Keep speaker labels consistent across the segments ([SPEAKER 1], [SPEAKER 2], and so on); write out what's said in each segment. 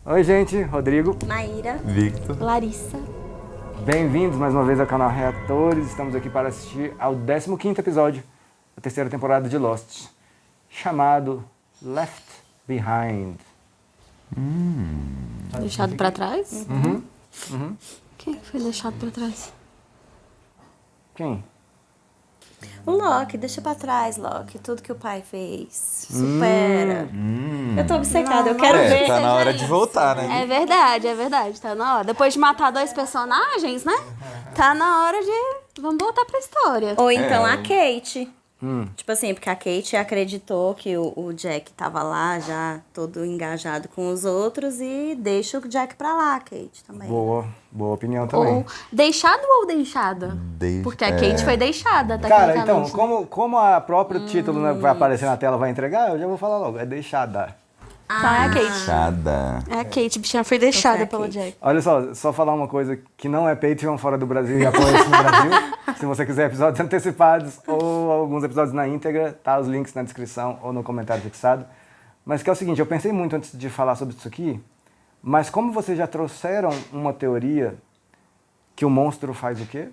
[SPEAKER 1] Oi, gente, Rodrigo,
[SPEAKER 2] Maíra,
[SPEAKER 3] Victor.
[SPEAKER 2] Larissa.
[SPEAKER 1] bem-vindos mais uma vez ao canal Reatores. Estamos aqui para assistir ao 15º episódio da terceira temporada de Lost, chamado Left Behind.
[SPEAKER 2] Deixado pra trás?
[SPEAKER 1] Uhum.
[SPEAKER 2] Quem foi deixado pra trás?
[SPEAKER 1] Quem?
[SPEAKER 4] O Loki, deixa pra trás, Loki. Tudo que o pai fez. Supera. Eu tô obcecada, eu quero ver.
[SPEAKER 3] Tá na hora de voltar, né?
[SPEAKER 2] É verdade, tá na hora. Depois de matar 2 personagens, né? Tá na hora de... Vamos voltar pra história.
[SPEAKER 4] Ou então a Kate. Tipo assim, porque a Kate acreditou que o Jack tava lá já todo engajado com os outros e deixa o Jack pra lá, Kate, também.
[SPEAKER 1] Boa opinião também.
[SPEAKER 2] Ou deixado ou deixada? Porque a Kate foi deixada,
[SPEAKER 1] Cara, então,
[SPEAKER 2] tecnicamente.
[SPEAKER 1] como a próprio título né, vai aparecer na tela, vai entregar, eu já vou falar logo, é deixada.
[SPEAKER 2] Então é a Kate.
[SPEAKER 3] Chada.
[SPEAKER 2] É a Kate, bichinha foi deixada
[SPEAKER 4] Então
[SPEAKER 2] pelo
[SPEAKER 4] foi a Kate.
[SPEAKER 2] Jack.
[SPEAKER 1] Olha só falar uma coisa que não é Patreon fora do Brasil e apoia isso no Brasil. Se você quiser episódios antecipados ou alguns episódios na íntegra, tá os links na descrição ou no comentário fixado. Mas que é o seguinte, eu pensei muito antes de falar sobre isso aqui, mas como vocês já trouxeram uma teoria que o monstro faz o quê?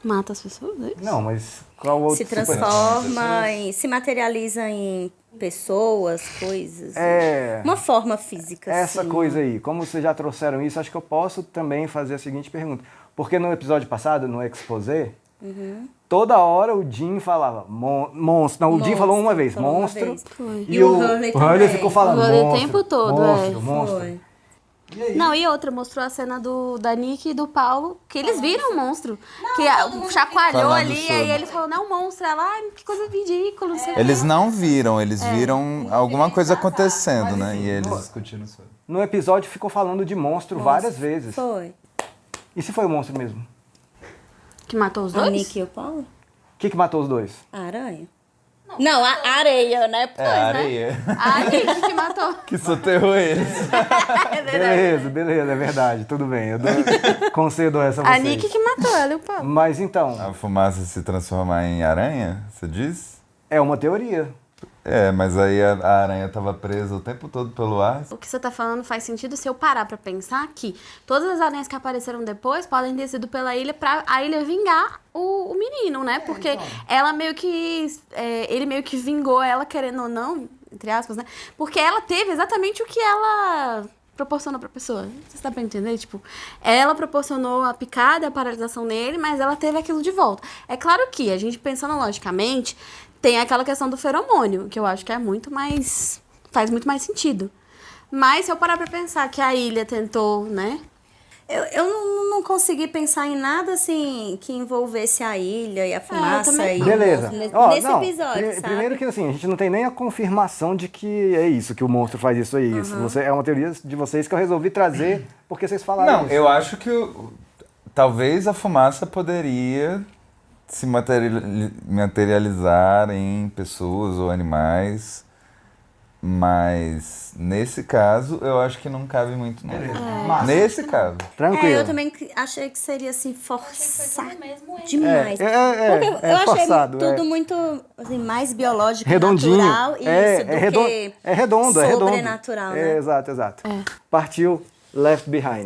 [SPEAKER 2] Mata as pessoas, é isso?
[SPEAKER 1] Não, mas qual outro
[SPEAKER 4] Se transforma, se materializa em pessoas, coisas.
[SPEAKER 1] É...
[SPEAKER 4] Uma forma física,
[SPEAKER 1] Essa
[SPEAKER 4] assim.
[SPEAKER 1] coisa aí, como vocês já trouxeram isso, acho que eu posso também fazer a seguinte pergunta. Porque no episódio passado, no exposé, toda hora o Jim falava monstro. Não, o Jim falou uma vez,
[SPEAKER 4] falou uma
[SPEAKER 1] monstro.
[SPEAKER 4] vez.
[SPEAKER 2] Foi.
[SPEAKER 1] E
[SPEAKER 4] E o
[SPEAKER 1] o
[SPEAKER 4] Hurley
[SPEAKER 1] Hurley
[SPEAKER 4] também.
[SPEAKER 1] ficou falando
[SPEAKER 2] O Hurley o
[SPEAKER 1] monstro,
[SPEAKER 2] tempo todo,
[SPEAKER 1] monstro,
[SPEAKER 2] é.
[SPEAKER 1] monstro.
[SPEAKER 4] Foi.
[SPEAKER 2] Não, e outra, mostrou a cena da Nick e do Paulo, que eles viram o monstro. Chacoalhou
[SPEAKER 3] Falando
[SPEAKER 2] ali,
[SPEAKER 3] sobre.
[SPEAKER 2] aí ele falou, não, monstro. Ela, ai, que coisa ridícula, não sei o quê.
[SPEAKER 3] Eles não viram, eles viram alguma coisa acontecendo, né? E eles discutindo sobre.
[SPEAKER 1] No episódio ficou falando de monstro várias vezes.
[SPEAKER 4] Foi.
[SPEAKER 1] E se foi o monstro mesmo?
[SPEAKER 2] Que matou os
[SPEAKER 4] A
[SPEAKER 2] dois?
[SPEAKER 4] Nick e o Paulo?
[SPEAKER 1] O que matou os dois?
[SPEAKER 4] A aranha. Não, a areia, né?
[SPEAKER 3] É, a areia.
[SPEAKER 2] A Nick que matou.
[SPEAKER 3] Que soterrou eles.
[SPEAKER 1] Beleza, é verdade, tudo bem. Eu concedo essa a
[SPEAKER 2] A
[SPEAKER 1] vocês.
[SPEAKER 2] Nick que matou ela e o Paulo.
[SPEAKER 1] Mas então,
[SPEAKER 3] A fumaça se transformar em aranha, você diz?
[SPEAKER 1] é uma teoria.
[SPEAKER 3] É, mas aí a aranha tava presa o tempo todo pelo ar.
[SPEAKER 2] O que você tá falando faz sentido se eu parar pra pensar que todas as aranhas que apareceram depois podem ter sido pela ilha pra a ilha vingar o menino, né? Porque ela meio que... ele meio que vingou ela, querendo ou não, entre aspas, né? Porque ela teve exatamente o que ela proporcionou pra pessoa. Você dá pra entender? Tipo, ela proporcionou a picada e a paralisação nele, mas ela teve aquilo de volta. É claro que, a gente pensando logicamente, tem aquela questão do feromônio, que eu acho que é muito mais... faz muito mais sentido. Mas se eu parar pra pensar que a ilha tentou, né?
[SPEAKER 4] Eu não consegui pensar em nada assim que envolvesse a ilha e a fumaça
[SPEAKER 2] também
[SPEAKER 4] e
[SPEAKER 2] não.
[SPEAKER 1] Beleza.
[SPEAKER 4] o monstro
[SPEAKER 1] Ó,
[SPEAKER 4] nesse
[SPEAKER 1] não,
[SPEAKER 4] episódio, sabe?
[SPEAKER 1] Primeiro que assim, a gente não tem nem a confirmação de que é isso, que o monstro faz isso aí. Isso. É uma teoria de vocês que eu resolvi trazer porque vocês falaram
[SPEAKER 3] Não,
[SPEAKER 1] isso.
[SPEAKER 3] eu acho que talvez a fumaça poderia se materializar em pessoas ou animais, mas nesse caso eu acho que não cabe muito não. Nesse caso.
[SPEAKER 1] Tranquilo.
[SPEAKER 4] Eu também achei que seria assim, forçar demais.
[SPEAKER 1] É
[SPEAKER 4] Porque eu achei
[SPEAKER 1] forçado,
[SPEAKER 4] tudo muito assim, mais biológico,
[SPEAKER 1] redondinho.
[SPEAKER 4] natural isso, do que
[SPEAKER 1] é redondo.
[SPEAKER 4] sobrenatural, né?
[SPEAKER 1] Exato. Partiu Left Behind.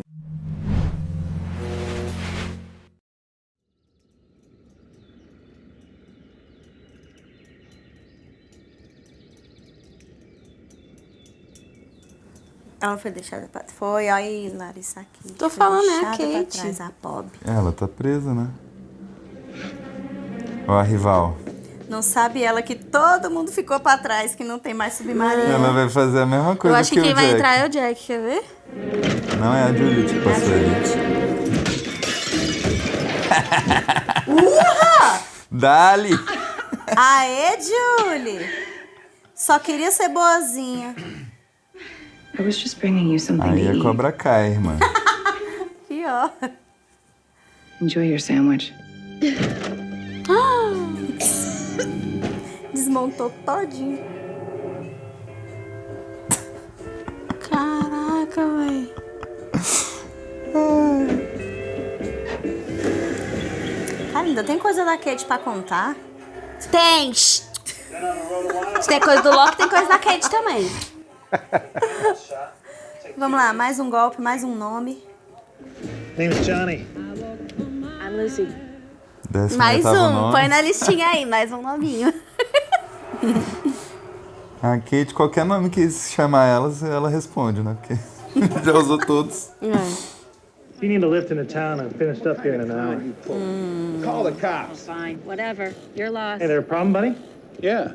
[SPEAKER 4] Ela foi deixada pra... Foi, aí, Larissa, aqui.
[SPEAKER 2] Tô
[SPEAKER 4] Foi
[SPEAKER 2] falando, é a
[SPEAKER 4] deixada pra
[SPEAKER 2] Kate.
[SPEAKER 4] trás, a pobre.
[SPEAKER 3] Ela tá presa, né? Ó, a rival.
[SPEAKER 4] Não sabe ela que todo mundo ficou pra trás, que não tem mais submarino.
[SPEAKER 3] Ela vai fazer a mesma coisa
[SPEAKER 2] Eu acho que
[SPEAKER 3] o
[SPEAKER 2] quem vai
[SPEAKER 3] Jack.
[SPEAKER 2] entrar é o Jack, quer ver?
[SPEAKER 3] Não é a Julie que passou aí. Dali!
[SPEAKER 4] Aê, Julie! Só queria ser boazinha.
[SPEAKER 5] I was just bringing you something
[SPEAKER 3] Aí
[SPEAKER 5] to
[SPEAKER 3] a
[SPEAKER 5] eat.
[SPEAKER 3] cobra cai, irmã.
[SPEAKER 4] Pior.
[SPEAKER 5] Enjoy your sandwich.
[SPEAKER 4] Desmontou todinho.
[SPEAKER 2] Caraca, velho.
[SPEAKER 4] Cara, ainda tem coisa da Kate pra contar?
[SPEAKER 2] Tem! Se tem coisa do Loki, tem coisa da Kate também.
[SPEAKER 4] Vamos lá, mais um golpe, mais um nome.
[SPEAKER 6] Name's Johnny.
[SPEAKER 2] I'm Lucy.
[SPEAKER 3] 18º
[SPEAKER 2] Mais um,
[SPEAKER 3] nome.
[SPEAKER 2] põe na listinha aí, mais um nominho.
[SPEAKER 3] A Kate, qualquer nome que chamar ela responde, né? Porque já usou todos.
[SPEAKER 6] If you need a lift into town, I'm finished up here in an hour.
[SPEAKER 7] Call the cops.
[SPEAKER 8] Fine, whatever. You're lost.
[SPEAKER 6] Hey, there a problem, buddy?
[SPEAKER 7] Yeah,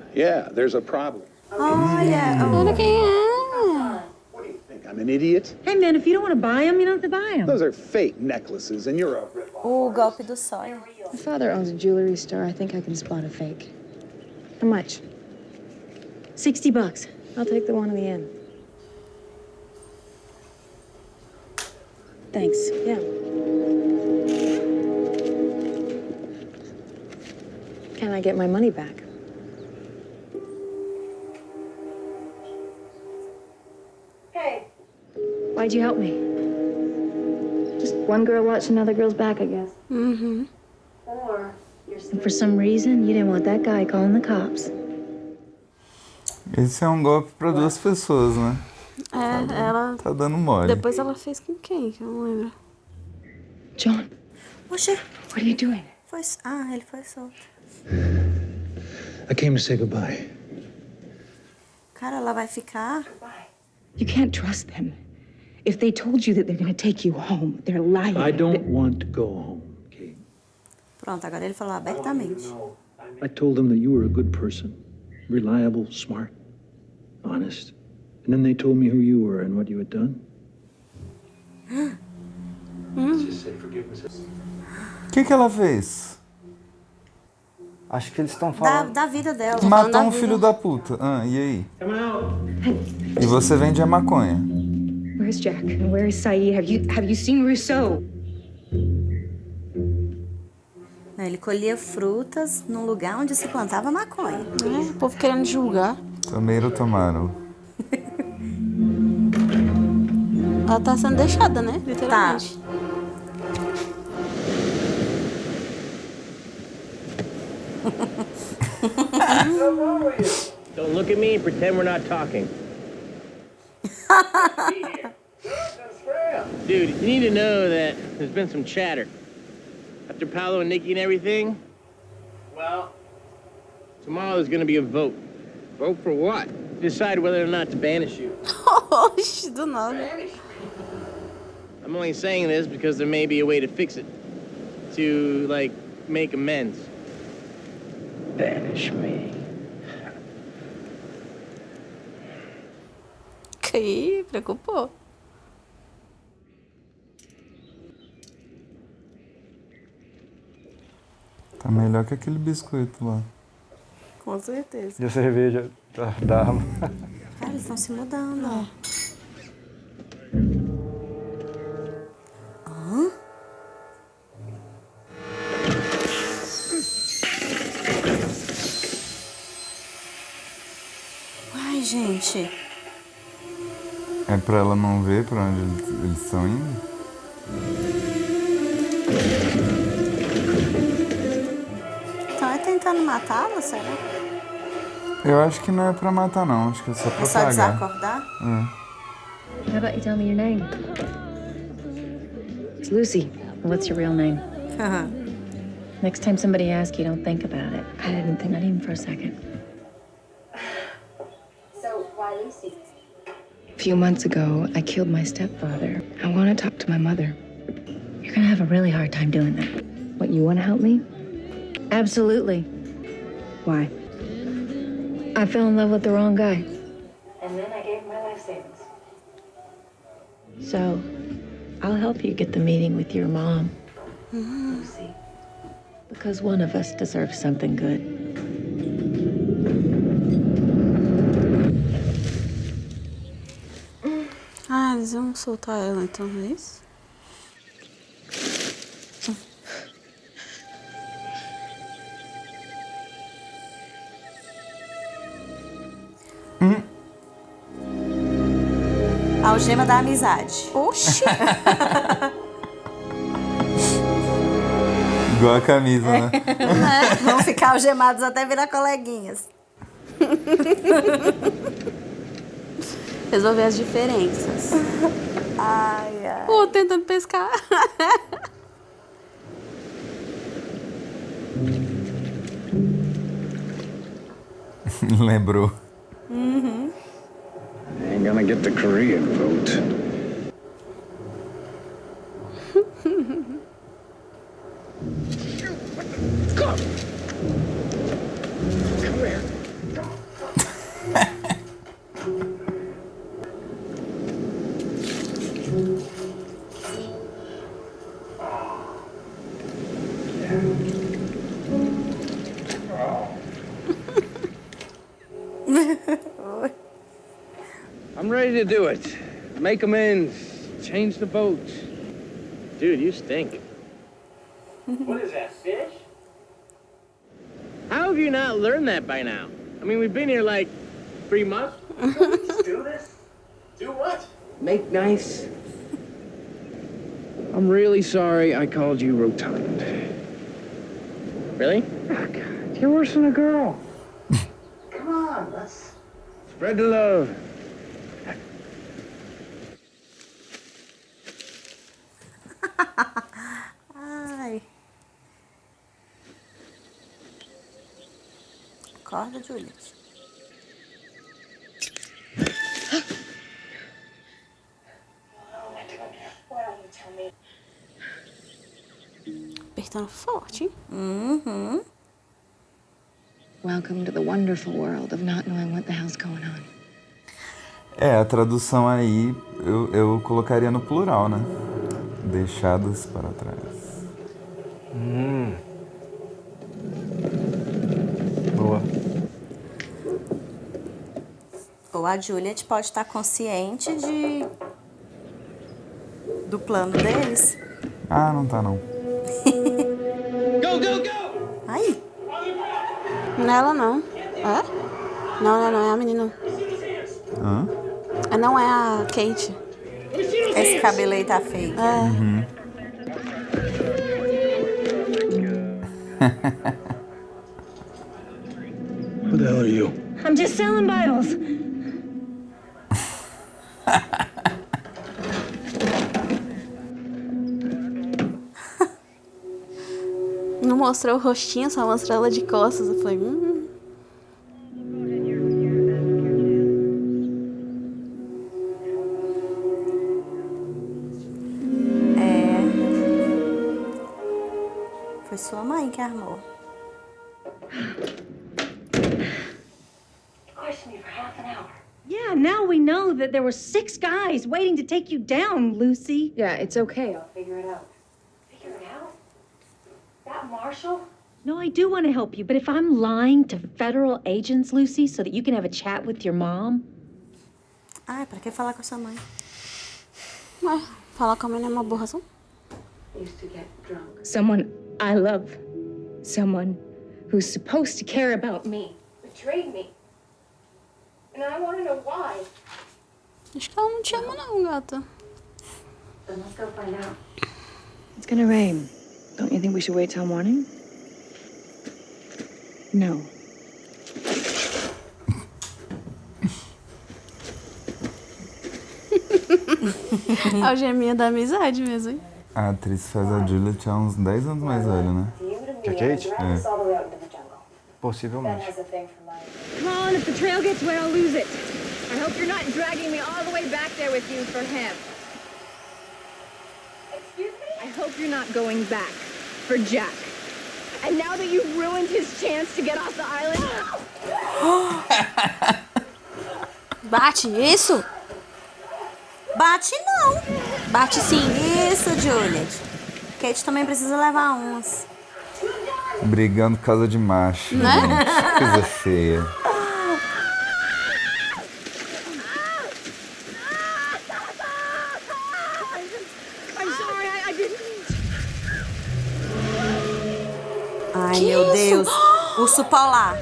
[SPEAKER 7] there's a problem.
[SPEAKER 4] Olha,
[SPEAKER 2] Olha quem é.
[SPEAKER 7] What do you think? I'm an idiot?
[SPEAKER 8] Hey, man, if you don't want to buy them, you don't have to buy them.
[SPEAKER 7] Those are fake necklaces, and you're a rip-off.
[SPEAKER 4] o golpe do Sawyer.
[SPEAKER 5] My father owns a jewelry store. I think I can spot a fake. How much?
[SPEAKER 8] $60.
[SPEAKER 5] I'll take the one in the end. Thanks. Yeah. Can I get my money back? Hey. Why'd you help me? Just one girl watching another girl's back, I guess.
[SPEAKER 2] Uhum.
[SPEAKER 8] And for some reason, you didn't want that guy calling the cops.
[SPEAKER 3] Esse é um golpe pra duas pessoas, né?
[SPEAKER 2] É, ela.
[SPEAKER 3] Tá dando mole.
[SPEAKER 2] Depois ela fez com quem? Que eu não lembro.
[SPEAKER 5] John,
[SPEAKER 4] Oxê,
[SPEAKER 5] what are you doing?
[SPEAKER 4] ele foi solto.
[SPEAKER 6] I came to say goodbye.
[SPEAKER 4] Cara, ela vai ficar...
[SPEAKER 5] You can't trust them. If they told you that they're going to take you home, they're lying.
[SPEAKER 6] I don't want to go home, Kate.
[SPEAKER 4] Pronto, agora ele falou abertamente.
[SPEAKER 6] I told them that you were a good person, reliable, smart, honest. And then they told me who you were and what you had done.
[SPEAKER 3] O que ela fez?
[SPEAKER 1] Acho que eles estão falando.
[SPEAKER 4] Da vida dela.
[SPEAKER 3] Matou um filho da puta. Ah, e aí? E você vende a maconha.
[SPEAKER 5] Where's Jack? And where is Saeed? Have you seen Rousseau?
[SPEAKER 4] Não, ele colhia frutas num lugar onde se plantava maconha.
[SPEAKER 2] É, o povo querendo julgar.
[SPEAKER 3] Tomeiro tomaram.
[SPEAKER 2] Ela tá sendo deixada, né? Literalmente.
[SPEAKER 9] Don't look at me and pretend we're not talking. Dude, you need to know that there's been some chatter. After Paolo and Nikki and everything, well, tomorrow there's gonna be a vote.
[SPEAKER 7] Vote for what?
[SPEAKER 9] Decide whether or not to banish you.
[SPEAKER 2] Oxi, do nada.
[SPEAKER 9] I'm only saying this because there may be a way to fix it. To, like, make amends.
[SPEAKER 7] Banish me.
[SPEAKER 2] Que preocupou.
[SPEAKER 3] Tá melhor que aquele biscoito lá.
[SPEAKER 4] Com certeza.
[SPEAKER 1] E a cerveja da arma.
[SPEAKER 4] Cara, eles estão se mudando, ó. Ai, gente.
[SPEAKER 3] É pra ela não ver pra onde eles estão indo?
[SPEAKER 4] Então é tentando matá-la, será?
[SPEAKER 3] Eu acho que não é pra matar, não. Acho que é só pra
[SPEAKER 4] É só
[SPEAKER 3] pagar.
[SPEAKER 4] desacordar?
[SPEAKER 8] How about you tell me your name?
[SPEAKER 5] It's Lucy.
[SPEAKER 8] What's your real name? Next time somebody asks you, don't think about it.
[SPEAKER 5] I didn't think.
[SPEAKER 8] Not even for a second.
[SPEAKER 10] So, why Lucy?
[SPEAKER 5] A few months ago, I killed my stepfather. I want to talk to my mother.
[SPEAKER 8] You're gonna have a really hard time doing that.
[SPEAKER 5] What, you want to help me?
[SPEAKER 8] Absolutely.
[SPEAKER 5] Why?
[SPEAKER 8] I fell in love with the wrong guy.
[SPEAKER 10] And then I gave my life savings.
[SPEAKER 8] So, I'll help you get the meeting with your mom.
[SPEAKER 10] Lucy.
[SPEAKER 8] Because one of us deserves something good.
[SPEAKER 2] Ah, eles vão soltar ela então, é isso?
[SPEAKER 4] Algema da amizade.
[SPEAKER 2] Oxi!
[SPEAKER 3] Igual a camisa, né?
[SPEAKER 4] Vão ficar algemados até virar coleguinhas.
[SPEAKER 2] Resolver as diferenças.
[SPEAKER 4] Ai, ai.
[SPEAKER 2] Pô, tentando pescar.
[SPEAKER 3] Lembrou.
[SPEAKER 7] Ain't gonna get the Korean vote.
[SPEAKER 9] I'm ready to do it. Make amends. Change the vote. Dude, you stink. What is that, fish? How have you not learned that by now? I mean, we've been here like 3 months.
[SPEAKER 7] Let's do this. Do what?
[SPEAKER 9] Make nice. I'm really sorry I called you rotund. Really? Oh, God, you're worse than a girl.
[SPEAKER 7] Come on, let's...
[SPEAKER 9] Spread the love.
[SPEAKER 4] Ai. Acorda, Juliet.
[SPEAKER 10] Why don't you tell me?
[SPEAKER 2] Apertando forte, hein?
[SPEAKER 4] Uhum.
[SPEAKER 8] Welcome to the wonderful world of not knowing what the hell's going on.
[SPEAKER 3] A tradução aí eu colocaria no plural, né? Deixadas para trás.
[SPEAKER 1] Boa.
[SPEAKER 4] Ou a Juliet pode estar consciente do plano deles.
[SPEAKER 3] Ah, não tá não.
[SPEAKER 9] Go, go, go!
[SPEAKER 4] Ai,
[SPEAKER 2] Não é ela, não. É? Não, é a menina.
[SPEAKER 3] Hã?
[SPEAKER 2] Não é a Kate.
[SPEAKER 4] esse cabelo aí tá feio.
[SPEAKER 7] Who the hell are you?
[SPEAKER 5] I'm just selling Bibles.
[SPEAKER 2] Não mostrou o rostinho, só mostrou ela de costas. Eu falei,
[SPEAKER 4] Foi sua mãe que armou.
[SPEAKER 10] Questioned me for half an hour.
[SPEAKER 5] Yeah, now we know that there were 6 guys waiting to take you down, Lucy.
[SPEAKER 8] Yeah, it's okay.
[SPEAKER 10] I'll figure it out. Figure it out? That Marshall?
[SPEAKER 5] No, I do want to help you, but if I'm lying to federal agents, Lucy, so that you can have a chat with your mom.
[SPEAKER 4] Ai, pra que falar com a sua mãe?
[SPEAKER 2] ué, falar com a mãe não é uma boa razão?
[SPEAKER 10] Used to get drunk.
[SPEAKER 8] Someone I love. Someone who's supposed to care about me.
[SPEAKER 10] Betrayed me. And I want to know why.
[SPEAKER 2] Acho que ela não te ama não, gata.
[SPEAKER 10] Then let's go find out.
[SPEAKER 8] It's gonna rain. Don't you think we should wait till morning? No.
[SPEAKER 2] A algeminha da amizade mesmo, hein?
[SPEAKER 3] A atriz faz a Juliet há uns 10 anos mais velha, né?
[SPEAKER 1] Que a Kate?
[SPEAKER 10] Drag us all the way out into the jungle. Ben
[SPEAKER 1] Possivelmente.
[SPEAKER 10] has a thing for my...
[SPEAKER 8] Come on, if the trail gets wet, I'll lose it. I hope you're not dragging me all the way back there with you for him.
[SPEAKER 10] Excuse me?
[SPEAKER 8] I hope you're not going back for Jack. And now that you've ruined his chance to get off the island...
[SPEAKER 2] Bate, isso?
[SPEAKER 4] Bate não.
[SPEAKER 2] Bate sim.
[SPEAKER 4] Isso, Juliet. Kate também precisa levar umas.
[SPEAKER 3] Brigando por causa de macho.
[SPEAKER 2] Né?
[SPEAKER 3] Gente, coisa feia.
[SPEAKER 8] I'm sorry, I didn't...
[SPEAKER 4] Ai,
[SPEAKER 2] Que
[SPEAKER 4] meu
[SPEAKER 2] isso?
[SPEAKER 4] Deus. Urso polar.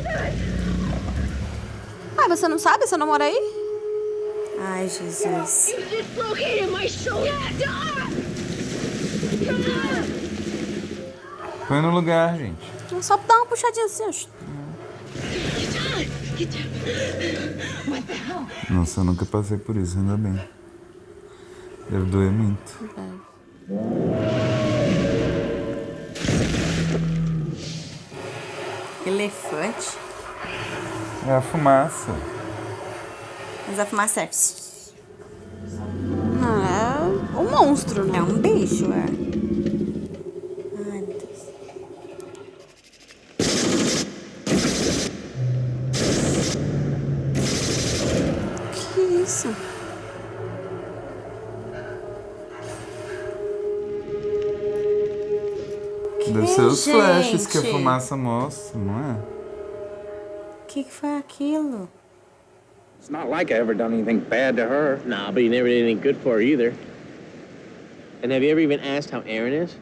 [SPEAKER 2] Ah, você não sabe? Você não mora aí?
[SPEAKER 4] Ai, Jesus.
[SPEAKER 8] You dislocated my shoulder!
[SPEAKER 3] Põe no lugar, gente.
[SPEAKER 2] Só dar uma puxadinha assim, ó.
[SPEAKER 3] Nossa, eu nunca passei por isso, ainda bem. Deve doer muito.
[SPEAKER 4] Elefante?
[SPEAKER 3] É a fumaça.
[SPEAKER 4] Mas a fumaça é...
[SPEAKER 2] Não, é um monstro, né?
[SPEAKER 4] É um bicho, é. Ai, meu Deus.
[SPEAKER 2] Que isso?
[SPEAKER 3] Deve ser os
[SPEAKER 4] gente?
[SPEAKER 3] flashes que a fumaça mostra, não é?
[SPEAKER 4] O que foi aquilo?
[SPEAKER 7] It's not like I ever done anything bad to her.
[SPEAKER 9] Nah, but you never did anything good for her either. And have you ever even asked how Aaron is?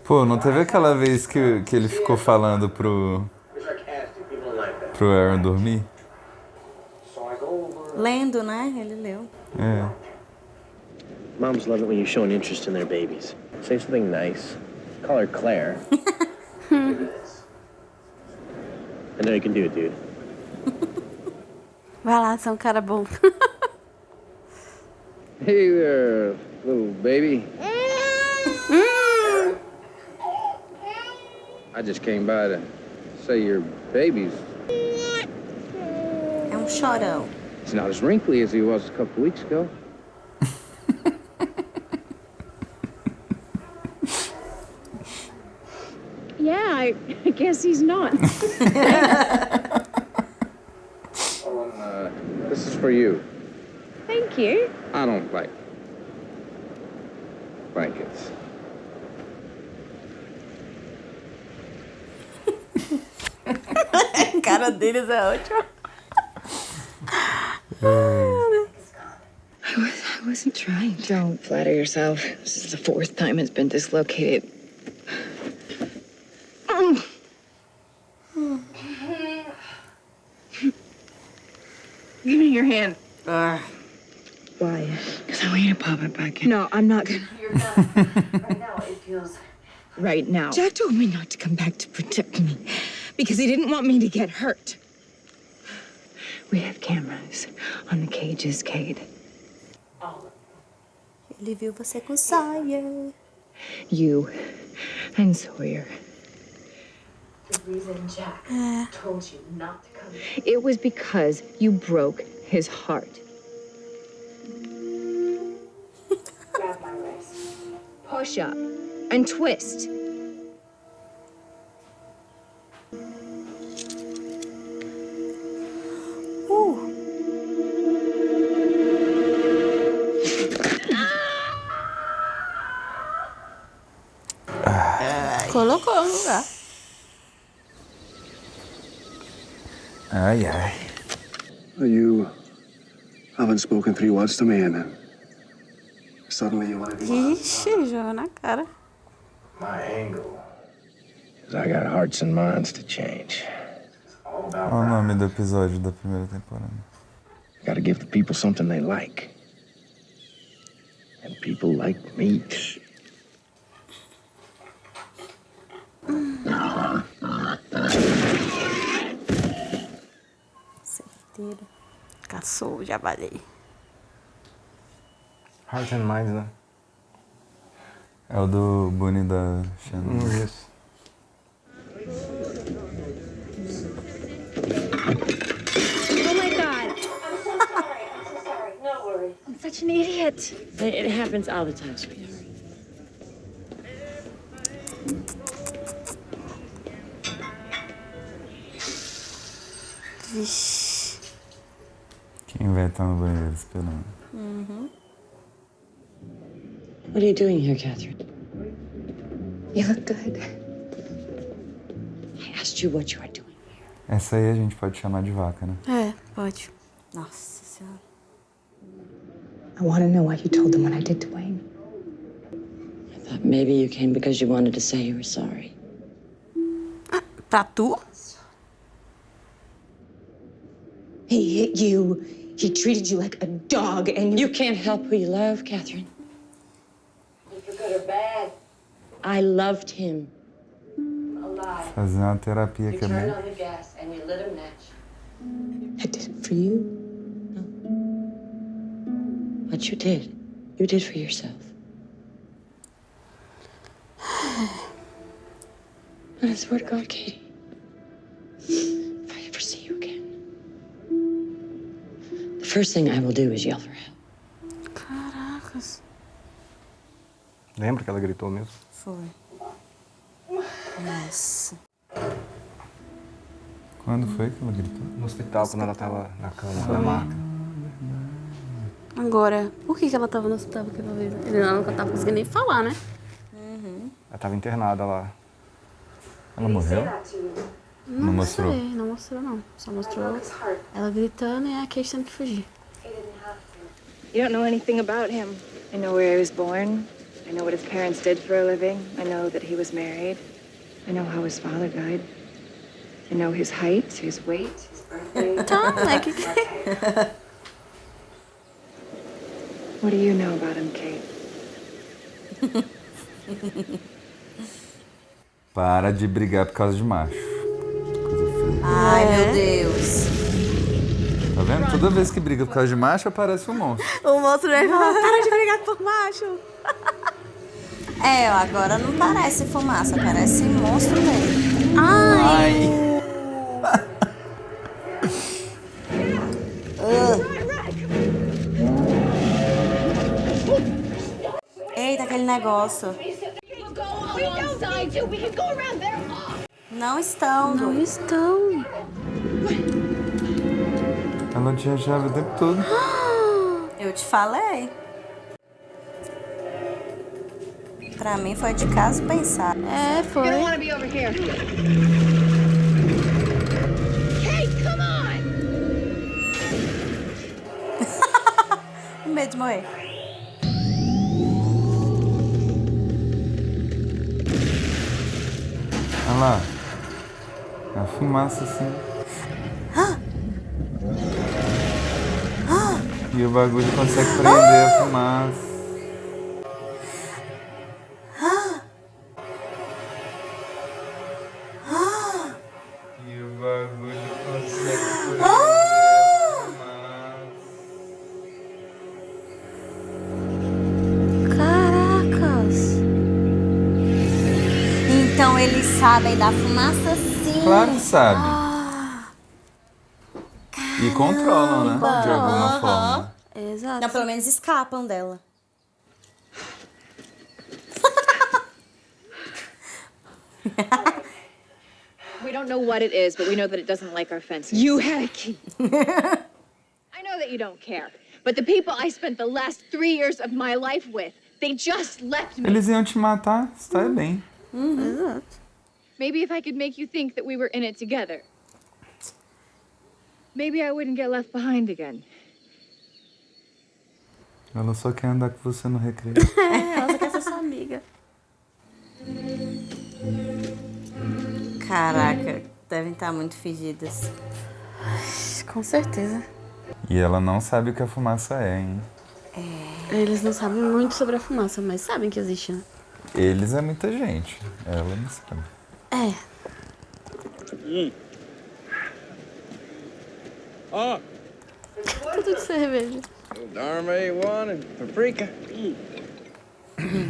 [SPEAKER 3] Pô, não teve aquela vez que ele ficou falando pro Aaron dormir?
[SPEAKER 4] Lendo, né? Ele leu.
[SPEAKER 3] É.
[SPEAKER 9] Moms love it when you're showing interest in their babies. Say something nice. Call her Claire. I know you can do it, dude.
[SPEAKER 2] Vai lá, você é um cara bom.
[SPEAKER 7] Hey there, little baby. I just came by to say your baby's...
[SPEAKER 4] É um chorão.
[SPEAKER 7] He's not as wrinkly as he was a couple weeks ago.
[SPEAKER 8] Yeah, I guess he's not.
[SPEAKER 7] This is for you.
[SPEAKER 8] Thank you.
[SPEAKER 7] I don't like blankets.
[SPEAKER 4] A cara deles é ótima.
[SPEAKER 5] I wasn't trying. Don't flatter yourself. This is the 4th time it's been dislocated. Give me your hand. Why? Because I want you to pop it back in. No, I'm not gonna.
[SPEAKER 10] You're not. Right now, it feels...
[SPEAKER 5] Right now. Jack told me not to come back to protect me because he didn't want me to get hurt. We have cameras on the cages, Cade.
[SPEAKER 4] Ele viu você com Sawyer.
[SPEAKER 5] You and Sawyer.
[SPEAKER 10] The reason Jack told you not to come in.
[SPEAKER 5] It was because you broke his heart.
[SPEAKER 10] Grab my wrist.
[SPEAKER 5] Push up and twist.
[SPEAKER 2] Colocou no lugar.
[SPEAKER 3] Ai, ai.
[SPEAKER 11] You haven't spoken 3 words to me, and suddenly you want to be...
[SPEAKER 2] Ixi, jogou na cara.
[SPEAKER 7] My angle is I got hearts and minds to change.
[SPEAKER 3] Olha o nome do episódio da primeira temporada.
[SPEAKER 7] Gotta give the people something they like. And people like meat.
[SPEAKER 4] Certeiro.
[SPEAKER 2] Caçou, já valei.
[SPEAKER 1] Heart and Minds, né?
[SPEAKER 3] É o do Bunny da Shannon.
[SPEAKER 1] Isso.
[SPEAKER 8] Oh my God.
[SPEAKER 10] I'm so sorry. No worries.
[SPEAKER 8] I'm such an idiot.
[SPEAKER 12] It happens all the time, sweetheart.
[SPEAKER 2] Vixe.
[SPEAKER 3] Quem vai estar no banheiro esperando?
[SPEAKER 12] What are you doing here, Catherine?
[SPEAKER 5] You look good.
[SPEAKER 12] I asked you what you are doing.
[SPEAKER 3] Essa aí a gente pode chamar de vaca, né?
[SPEAKER 2] É, pode.
[SPEAKER 4] Nossa Senhora.
[SPEAKER 5] I want to know why you told them what I did to Wayne.
[SPEAKER 12] I thought maybe you came because you wanted to say you were sorry.
[SPEAKER 2] Pra tu?
[SPEAKER 5] He hit you. He treated you like a dog, and
[SPEAKER 12] You can't help who you love, Catherine.
[SPEAKER 10] For good or bad,
[SPEAKER 12] I loved him.
[SPEAKER 10] alive.
[SPEAKER 3] Fazer uma terapia
[SPEAKER 10] You
[SPEAKER 3] que é
[SPEAKER 10] turned
[SPEAKER 3] bem...
[SPEAKER 10] on the gas and you lit a match.
[SPEAKER 12] I did it for you. No. What you did for yourself. And I swear to God, Katie, if I ever see you again, the first thing I will do is yell for help.
[SPEAKER 2] Caracas.
[SPEAKER 1] Lembra que ela gritou mesmo?
[SPEAKER 4] Foi. Nossa.
[SPEAKER 3] Quando foi que ela gritou?
[SPEAKER 1] No hospital, quando ela tava na cama da maca.
[SPEAKER 2] Agora, por que ela tava no hospital aquela vez? Ela não tava conseguindo nem falar, né?
[SPEAKER 1] Ela tava internada lá.
[SPEAKER 3] Ela morreu? Não mostrou?
[SPEAKER 2] Sei, não mostrou não. Só mostrou ela gritando e a Kate tendo que fugir.
[SPEAKER 10] You don't know anything about him. I know where he was born. I know what his parents did for a living. I know that he was married. I know how his father died. I know his height, his weight, his birthday.
[SPEAKER 2] Tá, mas que...
[SPEAKER 10] What do you know about him, Kate?
[SPEAKER 3] Para de brigar por causa de macho. Coisa feia.
[SPEAKER 4] Ai, meu Deus.
[SPEAKER 3] Tá vendo? Toda vez que briga por causa de macho, aparece um monstro.
[SPEAKER 4] O monstro vai falar, para de brigar por macho. É, agora não parece fumaça, parece monstro mesmo.
[SPEAKER 3] Ai.
[SPEAKER 4] Eita, aquele negócio. Não estão.
[SPEAKER 2] Não estão.
[SPEAKER 3] Ela te achava o tempo todo.
[SPEAKER 4] Eu te falei. Pra mim foi de caso pensar.
[SPEAKER 2] É, foi.
[SPEAKER 8] You don't want to be over here. Kate, come on!
[SPEAKER 4] Medo de morrer.
[SPEAKER 3] Olha lá. A fumaça assim. E o bagulho consegue prender a fumaça. E o bagulho consegue prender a fumaça.
[SPEAKER 2] Caracas.
[SPEAKER 4] Então eles sabem da fumaça, sim.
[SPEAKER 3] Claro que sabe. E controlam, né? De alguma forma.
[SPEAKER 2] Exato.
[SPEAKER 4] Não, pelo menos escapam dela.
[SPEAKER 10] We don't know what it is, but we know that it doesn't like our fences.
[SPEAKER 8] You had a key. I know that you don't care, but the people I spent the last 3 years of my life with, they just left me.
[SPEAKER 3] Eles iam te matar, está bem.
[SPEAKER 2] Exato.
[SPEAKER 10] Maybe if I could make you think that we were in it together, maybe I wouldn't get left behind again.
[SPEAKER 3] Ela só quer andar com você no recreio.
[SPEAKER 2] É, ela só quer ser sua amiga.
[SPEAKER 4] Caraca, devem estar muito fedidas.
[SPEAKER 2] Com certeza.
[SPEAKER 3] E ela não sabe o que a fumaça é, hein?
[SPEAKER 2] Eles não sabem muito sobre a fumaça, mas sabem que existe, né?
[SPEAKER 3] Eles é muita gente. Ela não sabe.
[SPEAKER 2] É.
[SPEAKER 9] Oh,
[SPEAKER 2] Tudo de cerveja.
[SPEAKER 9] Dharma A1 and paprika.
[SPEAKER 13] I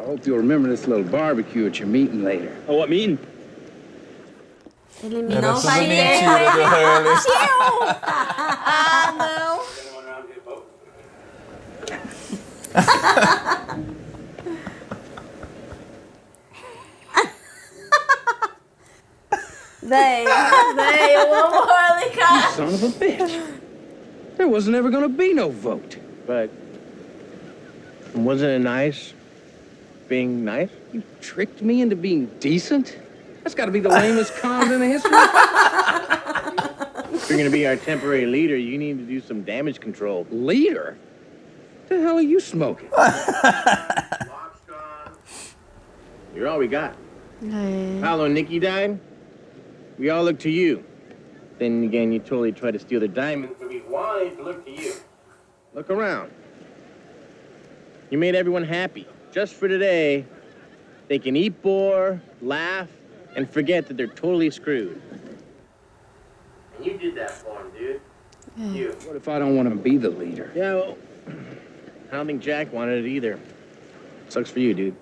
[SPEAKER 13] hope you'll remember this little barbecue at your meeting later.
[SPEAKER 9] Oh, what meeting?
[SPEAKER 2] Ele me
[SPEAKER 3] Era
[SPEAKER 2] não
[SPEAKER 3] tudo
[SPEAKER 2] vai ter.
[SPEAKER 3] mentira do Hurley.
[SPEAKER 4] Ah, não. Véi, eu amo o Hurley, cara.
[SPEAKER 13] Son of a bitch. There wasn't ever gonna be no vote.
[SPEAKER 9] But wasn't it nice being nice?
[SPEAKER 13] You tricked me into being decent? That's gotta be the lamest con in the history.
[SPEAKER 9] If you're gonna be our temporary leader, you need to do some damage control.
[SPEAKER 13] Leader? The hell are you smoking?
[SPEAKER 9] You're all we got.
[SPEAKER 2] É.
[SPEAKER 9] Paolo and Nikki died. We all look to you. Then again, you totally tried to steal the diamonds, but we wanted to look to you. Look around. You made everyone happy. Just for today, they can eat more, laugh, and forget that they're totally screwed. And you did that for him, dude. You.
[SPEAKER 13] What if I don't want to be the leader?
[SPEAKER 9] Yeah, well, I don't think Jack wanted it either. Sucks for you, dude.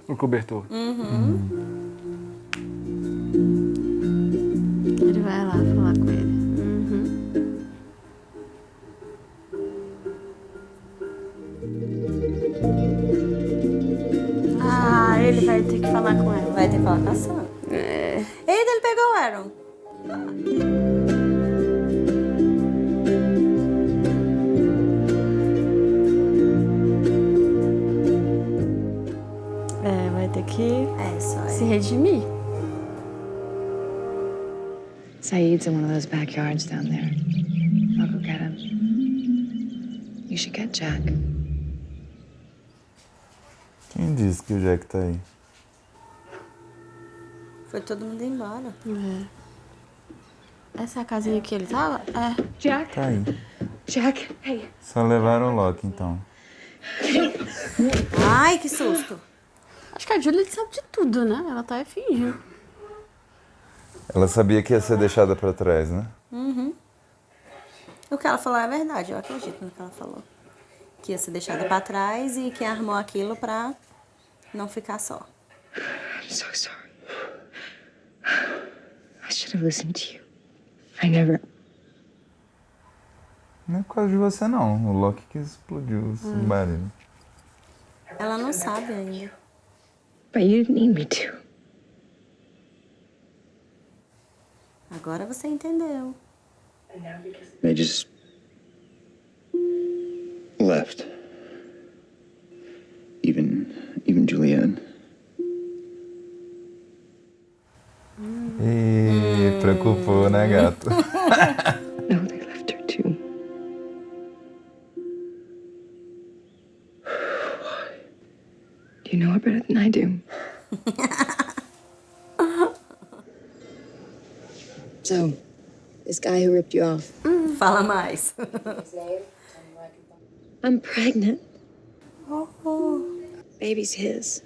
[SPEAKER 1] Um cobertor.
[SPEAKER 2] Ele vai lá falar com ele. Ah, ele vai ter que falar com ela.
[SPEAKER 4] Vai ter que falar com a Sam. Eita, ele pegou o Aaron.
[SPEAKER 2] Vai ter que
[SPEAKER 4] só
[SPEAKER 2] se redimir.
[SPEAKER 10] Saeed's in one of those backyards down there. I'll go get him. You should get Jack.
[SPEAKER 3] Quem disse que o Jack tá aí?
[SPEAKER 4] Foi todo mundo embora.
[SPEAKER 2] Essa é a casinha que ele tava? É.
[SPEAKER 10] Jack?
[SPEAKER 3] Tá aí.
[SPEAKER 10] Jack, hey.
[SPEAKER 3] Só levaram o Loki, então.
[SPEAKER 4] Ai, que susto.
[SPEAKER 2] Acho que a Julie sabe de tudo, né? Ela tá fingindo.
[SPEAKER 3] Ela sabia que ia ser deixada pra trás, né?
[SPEAKER 4] O que ela falou é verdade, eu acredito no que ela falou. Que ia ser deixada pra trás e que armou aquilo pra não ficar só.
[SPEAKER 10] I'm so sorry. I should have listened to you. I never...
[SPEAKER 3] Não é por causa de você, não. O Loki que explodiu o submarino.
[SPEAKER 4] Ela não sabe ainda.
[SPEAKER 10] But you didn't need me to.
[SPEAKER 4] Agora você entendeu.
[SPEAKER 7] They just left. Even Julianne.
[SPEAKER 3] Ih, preocupou, né, gato?
[SPEAKER 10] No, they left her too. You know her better than I do.
[SPEAKER 12] So, this guy who ripped you off.
[SPEAKER 4] Fala mais.
[SPEAKER 10] I'm pregnant.
[SPEAKER 4] Oh.
[SPEAKER 10] Baby's his.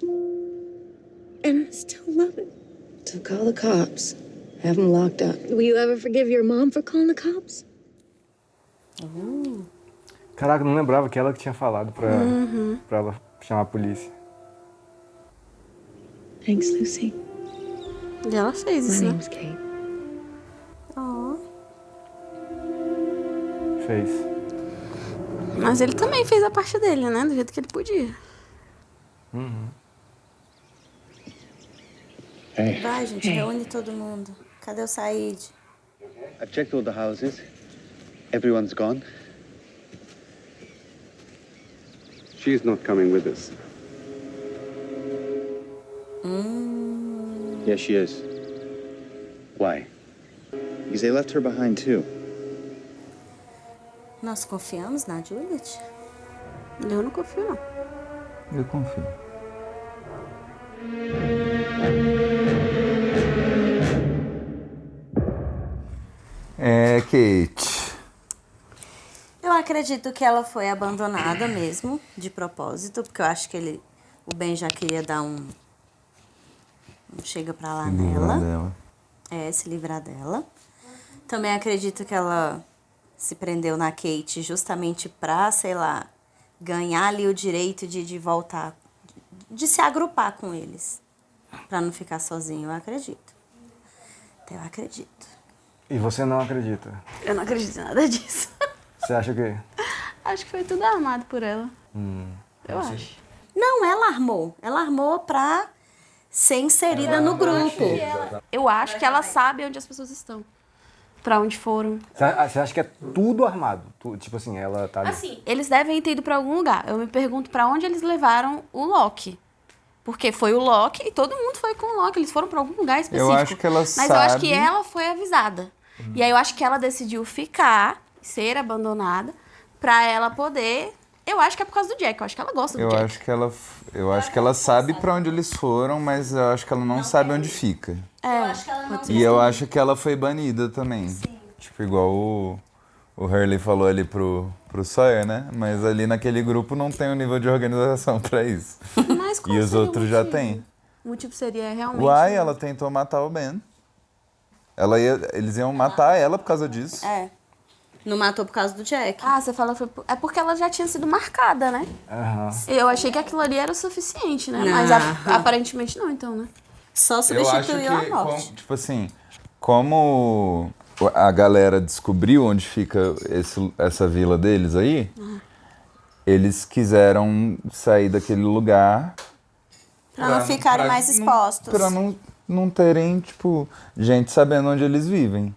[SPEAKER 10] And I still love it.
[SPEAKER 12] So call the cops. Have him locked up.
[SPEAKER 10] Will you ever forgive your mom for calling the cops?
[SPEAKER 1] Caraca, não lembrava que ela que tinha falado pra ela chamar a polícia.
[SPEAKER 10] Thanks, Lucy.
[SPEAKER 2] E ela fez
[SPEAKER 10] My
[SPEAKER 2] isso, né?
[SPEAKER 10] name's Kate.
[SPEAKER 4] Oh.
[SPEAKER 1] Fez.
[SPEAKER 2] Mas ele também fez a parte dele, né? Do jeito que ele podia.
[SPEAKER 7] Hey,
[SPEAKER 4] Vai, gente, reúne todo mundo. Cadê o Saeed?
[SPEAKER 14] I've checked all the houses. Everyone's gone.
[SPEAKER 11] She's not coming with us.
[SPEAKER 14] Yes, she is. Why? Because they left her behind too.
[SPEAKER 4] Nós confiamos na Juliet?
[SPEAKER 2] Eu não confio, não.
[SPEAKER 3] Eu confio. Kate.
[SPEAKER 4] Eu acredito que ela foi abandonada mesmo, de propósito, porque eu acho que o Ben já queria dar um chega pra lá nela. Se livrar dela. Também acredito que ela se prendeu na Kate justamente pra, sei lá, ganhar ali o direito de voltar, de se agrupar com eles, pra não ficar sozinho, eu acredito. Eu acredito.
[SPEAKER 1] E você não acredita?
[SPEAKER 2] Eu não acredito em nada disso.
[SPEAKER 1] Você acha o quê?
[SPEAKER 2] Acho que foi tudo armado por ela. Eu acho.
[SPEAKER 4] Não, ela armou. Ela armou pra ser inserida no grupo.
[SPEAKER 2] Eu acho que ela sabe onde as pessoas estão. Pra onde foram.
[SPEAKER 1] Você acha que é tudo armado? Tipo assim, ela tá ali.
[SPEAKER 2] Assim, eles devem ter ido pra algum lugar. Eu me pergunto pra onde eles levaram o Loki. Porque foi o Loki e todo mundo foi com o Loki. Eles foram pra algum lugar específico.
[SPEAKER 3] Eu acho que ela
[SPEAKER 2] Mas eu acho que ela foi avisada. E aí eu acho que ela decidiu ficar, ser abandonada, pra ela poder... Eu acho que é por causa do Jack. Eu acho que ela gosta do Jack.
[SPEAKER 3] Eu acho que ela sabe pra onde eles foram, mas eu acho que ela não sabe onde fica.
[SPEAKER 2] Eu acho que ela não
[SPEAKER 3] E eu acho que ela foi banida também. Sim. Tipo, igual o Hurley falou ali pro Sawyer, né? Mas ali naquele grupo não tem um nível de organização pra isso.
[SPEAKER 2] Mas qual
[SPEAKER 3] E os
[SPEAKER 2] seria o
[SPEAKER 3] outros já
[SPEAKER 2] motivo?
[SPEAKER 3] têm.
[SPEAKER 2] O motivo seria realmente...
[SPEAKER 3] Uai, ela tentou matar o Ben. Eles iam matar ela por causa disso.
[SPEAKER 4] É. Não matou por causa do Jack.
[SPEAKER 2] Ah, você fala... É porque ela já tinha sido marcada, né?
[SPEAKER 1] Aham.
[SPEAKER 2] Eu achei que aquilo ali era o suficiente, né?
[SPEAKER 4] Não.
[SPEAKER 2] Mas aparentemente não, então, né?
[SPEAKER 4] Só
[SPEAKER 3] Eu acho
[SPEAKER 4] substituiu a
[SPEAKER 3] que,
[SPEAKER 4] morte.
[SPEAKER 3] tipo assim, como a galera descobriu onde fica essa vila deles aí, eles quiseram sair daquele lugar...
[SPEAKER 4] Pra não ficarem mais expostos.
[SPEAKER 3] Pra não terem, tipo, gente sabendo onde eles vivem.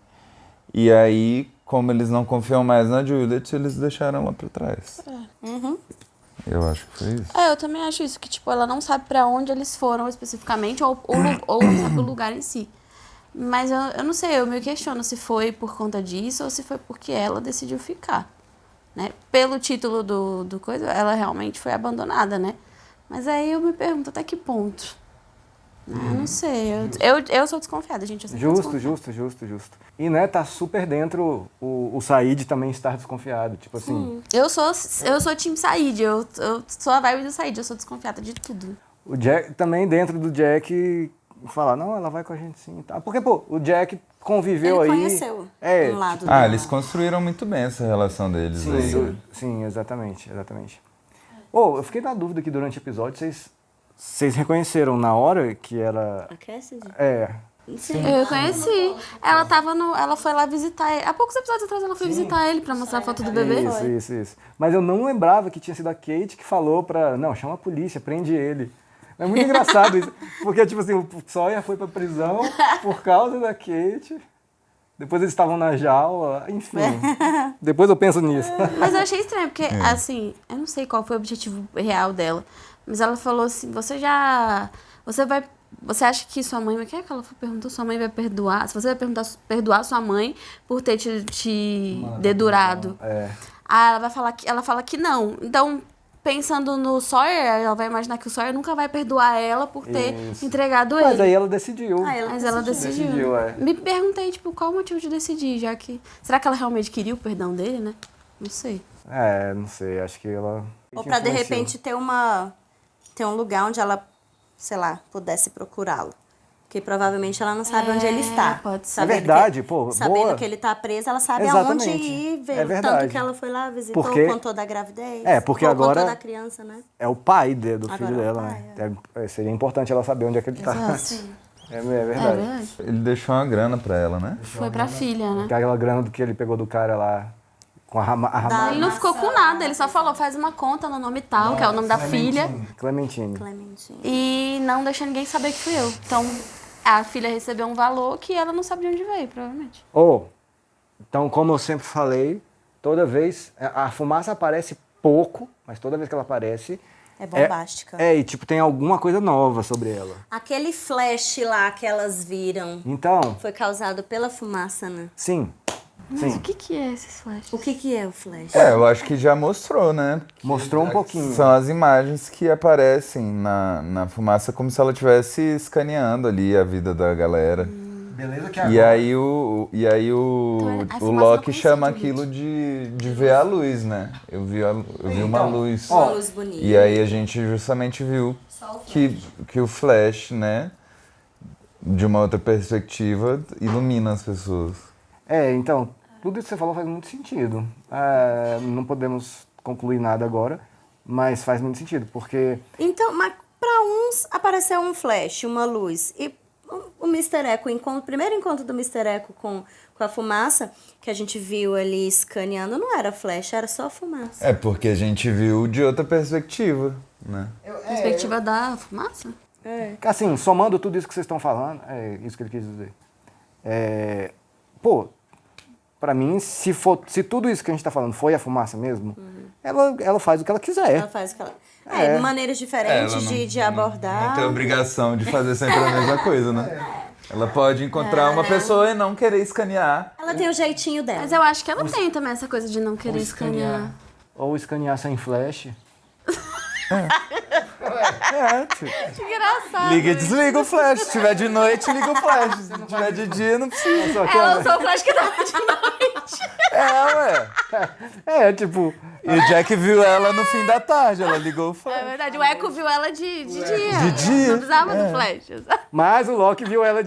[SPEAKER 3] E aí, como eles não confiam mais na Juliet, eles deixaram ela pra trás.
[SPEAKER 4] Uhum.
[SPEAKER 3] Eu acho que foi isso.
[SPEAKER 2] Eu também acho isso, que tipo, ela não sabe pra onde eles foram especificamente, ou não sabe o lugar em si. Mas eu não sei, eu me questiono se foi por conta disso ou se foi porque ela decidiu ficar, né? Pelo título do coisa, ela realmente foi abandonada, né? Mas aí eu me pergunto até que ponto. Eu não sei, eu sou desconfiada, gente. Eu sempre sou desconfiada.
[SPEAKER 1] Justo. E, né, tá super dentro o Said também estar desconfiado, tipo assim...
[SPEAKER 2] Eu sou time Said, eu sou a vibe do Said, eu sou desconfiada de tudo.
[SPEAKER 1] O Jack, também dentro do Jack, falar, não, ela vai com a gente sim, tá? Porque, pô, o Jack conviveu
[SPEAKER 4] Ele
[SPEAKER 1] aí...
[SPEAKER 4] conheceu um lado
[SPEAKER 3] Ah, eles construíram muito bem essa relação deles.
[SPEAKER 1] Sim,
[SPEAKER 3] aí.
[SPEAKER 1] sim, exatamente. Eu fiquei na dúvida que durante o episódio vocês reconheceram na hora que ela...
[SPEAKER 4] A Cassidy?
[SPEAKER 2] Sim. Eu reconheci. Ela foi lá visitar ele. Há poucos episódios atrás ela foi visitar ele pra mostrar a foto do bebê.
[SPEAKER 1] Isso. Mas eu não lembrava que tinha sido a Kate que falou pra... Não, chama a polícia, prende ele. É muito engraçado isso. Porque, tipo assim, o Sawyer foi pra prisão por causa da Kate. Depois eles estavam na jaula. Enfim. Depois eu penso nisso.
[SPEAKER 2] Mas eu achei estranho, porque, assim, eu não sei qual foi o objetivo real dela. Mas ela falou assim, você acha que sua mãe... O que é que ela perguntou? Sua mãe vai perdoar? Se você vai perdoar sua mãe por ter te dedurado. Ah, ela fala que não. Então, pensando no Sawyer, ela vai imaginar que o Sawyer nunca vai perdoar ela por ter entregado ele.
[SPEAKER 1] Mas aí ela decidiu.
[SPEAKER 2] Mas ela decidiu. Me perguntei, tipo, qual o motivo de decidir, já que... Será que ela realmente queria o perdão dele, né? Não sei.
[SPEAKER 1] Não sei, acho que ela...
[SPEAKER 4] Ou pra, de repente, ter um lugar onde ela, sei lá, pudesse procurá-lo. Porque provavelmente ela não sabe onde ele está.
[SPEAKER 2] Pode ser.
[SPEAKER 1] É verdade, pô.
[SPEAKER 4] Sabendo que ele está preso, ela sabe aonde ir ver.
[SPEAKER 1] É verdade.
[SPEAKER 4] Tanto que ela foi lá, visitou, contou da gravidez.
[SPEAKER 1] Porque agora...
[SPEAKER 4] Contou da criança, né?
[SPEAKER 1] É o pai do
[SPEAKER 4] Agora
[SPEAKER 1] filho dela, né? Seria importante ela saber onde é que ele está.
[SPEAKER 2] Sim.
[SPEAKER 1] É verdade.
[SPEAKER 3] Ele deixou uma grana pra ela, né?
[SPEAKER 2] Foi pra filha, né?
[SPEAKER 1] Aquela grana do que ele pegou do cara lá, com a ramada.
[SPEAKER 2] Ele não ficou com nada, ele só falou, faz uma conta no nome tal, que é o nome da filha.
[SPEAKER 1] Clementine.
[SPEAKER 2] E não deixa ninguém saber que fui eu. Então, a filha recebeu um valor que ela não sabe de onde veio, provavelmente.
[SPEAKER 1] Então, como eu sempre falei, toda vez... A fumaça aparece pouco, mas toda vez que ela aparece...
[SPEAKER 4] É bombástica.
[SPEAKER 1] E tipo, tem alguma coisa nova sobre ela.
[SPEAKER 4] Aquele flash lá que elas viram...
[SPEAKER 1] Então...
[SPEAKER 4] Foi causado pela fumaça, né?
[SPEAKER 1] Sim.
[SPEAKER 2] Mas o que é esses flashes?
[SPEAKER 4] O que é o flash?
[SPEAKER 3] Eu acho que já mostrou, né?
[SPEAKER 1] Mostrou um pouquinho.
[SPEAKER 3] São as imagens que aparecem na fumaça como se ela estivesse escaneando ali a vida da galera.
[SPEAKER 1] Beleza que
[SPEAKER 3] E aí o Loki chama aquilo de ver a luz, né? Eu vi uma luz.
[SPEAKER 4] Uma luz bonita.
[SPEAKER 3] E aí a gente justamente viu que o Flash, né, de uma outra perspectiva, ilumina as pessoas.
[SPEAKER 1] Então, tudo isso que você falou faz muito sentido. Não podemos concluir nada agora, mas faz muito sentido, porque...
[SPEAKER 4] Então, mas para uns apareceu um flash, uma luz, e o Mr. Echo, o primeiro encontro do Mr. Echo com a fumaça, que a gente viu ali escaneando, não era flash, era só fumaça.
[SPEAKER 3] Porque a gente viu de outra perspectiva, né?
[SPEAKER 2] Perspectiva da fumaça?
[SPEAKER 1] Assim, somando tudo isso que vocês estão falando, é isso que ele quis dizer. Pra mim, se tudo isso que a gente tá falando foi a fumaça mesmo, ela faz o que ela quiser.
[SPEAKER 4] Ela faz o que ela... maneiras diferentes de abordar.
[SPEAKER 3] Não tem obrigação de fazer sempre a mesma coisa, né? Ela pode encontrar uma pessoa e não querer escanear.
[SPEAKER 4] Ela tem o jeitinho dela.
[SPEAKER 2] Mas eu acho que ela tem também essa coisa de não querer escanear.
[SPEAKER 1] Ou escanear sem flash.
[SPEAKER 2] Que engraçado.
[SPEAKER 3] Liga e desliga o flash. Se tiver de noite, liga o flash. Se tiver de dia, não precisa.
[SPEAKER 2] Ela usou o flash que tava de noite.
[SPEAKER 3] Ué.
[SPEAKER 1] Tipo...
[SPEAKER 3] E o Jack viu ela no fim da tarde, ela ligou o flash.
[SPEAKER 2] É verdade, o Echo viu ela de dia.
[SPEAKER 3] De dia.
[SPEAKER 2] Não precisava do flash.
[SPEAKER 1] Mas o Loki viu ela